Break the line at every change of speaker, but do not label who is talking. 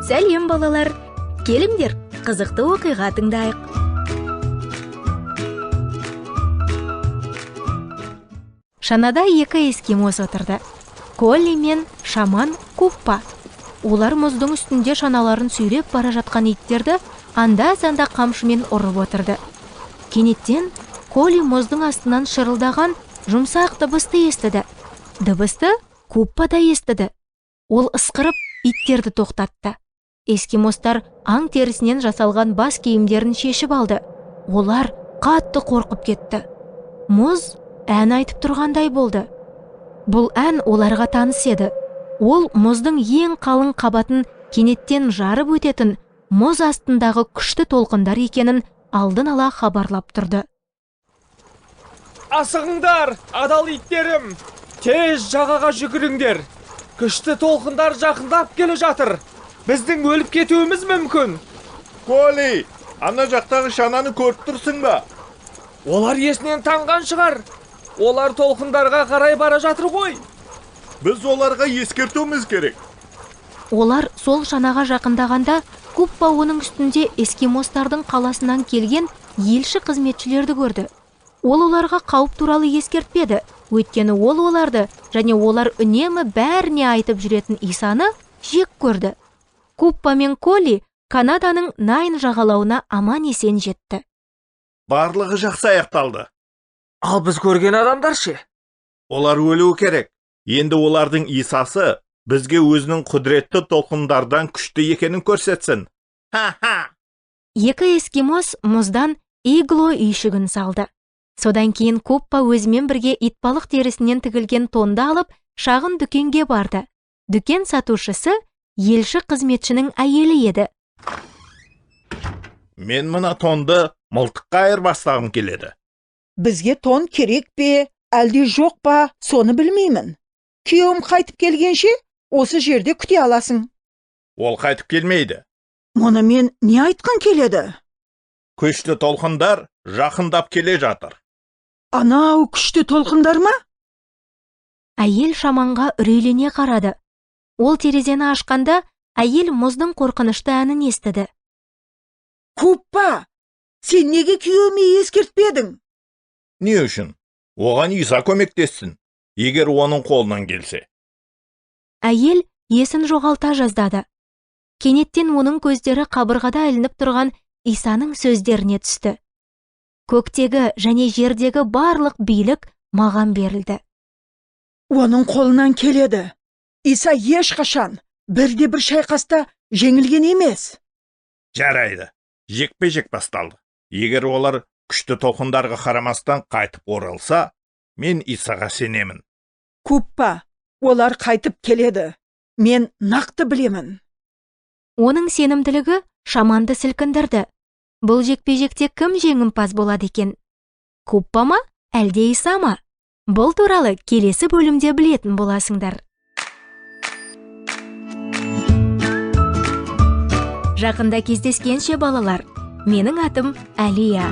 Сәлем балалар, келіңдер, қызықты оқиға тыңдайық. Шанада екі эскимос отырды. Колли мен Шаман Куппа. Олар мұздың үстінде шаналарын сүйреп бара жатқан иттерді анда-санда қамшымен ұрып отырды. Кенеттен Колли мұздың астынан шырылдаған жұмсақ дыбысты естіді. Дыбысты Куппа да естіді. Ол ысқырып иттерді тоқтатты. Эскимостар аң терісінен жасалған бас киімдерін шешіп алды. Олар қатты қорқып кетті. Мұз ән айтып тұрғандай болды. Бұл ән оларға таныс еді. Ол мұздың ең қалың қабатын кенеттен жарып өтетін мұз астындағы күшті толқындар екенін алдын ала хабарлап тұрды.
Асығыңдар, адал иттерім! Тез жағаға жүгіріңдер! Күшті толқындар жақындап келе жатыр! Біздің өліп кетуіміз мүмкін!
Колли, ана жақтағы шананы көріп тұрсың ба?
Олар есінен танған шығар! Олар толқындарға қарай бара жатыр ғой!
Біз оларға ескертуіміз керек.
Олар сол шанаға жақындағанда, Куппа оның үстінде эскимостардың қаласынан келген елші қызметшілерді көрді. Ол оларға қауіп туралы ескертпеді, өйткені ол оларды және олар үнемі бәріне айтып жүретін Исаны жек көрді. Куппа мен Колли Канаданың Найн жағалауына аман-есен жетті.
Барлығы жақсы аяқталды.
Ал біз көрген адамдар ше?
Олар өлуі керек. Енді олардың Исасы бізге өзінің құдіретті толқындардан күшті екенін көрсетсін. Ха-ха!
Екі эскимос мұздан игло үйшігін салды. Содан кейін Куппа өзімен бірге итбалық терісінен тігілген тонды алып, шағын дүкенге барды. Дүкен сатушысы елші қызметшінің әйелі еді.
Мен мұна тонды мылтыққа айырбастағым келеді.
Бізге тон керек пе, әлде жоқ па, соны білмеймін. Күйеуім қайтып келгенше, осы жерде күте аласың.
Ол қайтып келмейді.
Мұны мен не айтқан келеді?
Күшті толқындар жақындап келе жатыр.
Анау күшті толқындар ма?
Әйел Шаманға үрейлене қарады. Ол терезені ашқанда, әйел мұздың қорқынышты әнін естіді.
Куппа, сен неге күйеуіме ескертпедің?
Не үшін? Оған Иса көмектессін, егер оның қолынан келсе.
Әйел есін жоғалта жаздады. Кенеттен оның көздері қабырғада ілініп тұрған Исаның сөздеріне түсті. Көктегі және жердегі барлық билік маған берілді.
Оның қолынан келеді. Иса ешқашан бірде-бір шайқаста жеңілген емес.
Жарайды, жекпе-жек басталды. Егер олар күшті толқындарға қарамастан қайтып оралса, мен Исаға сенемін.
Куппа, олар қайтып келеді. Мен нақты білемін.
Оның сенімділігі Шаманды сілкіндірді. Бұл жекпе-жекте кім жеңімпаз болады екен? Куппа ма, әлде Иса ма? Бұл туралы келесі бөлімде білетін боласыңдар. Жақында кездескенше балалар, менің атым Әлия.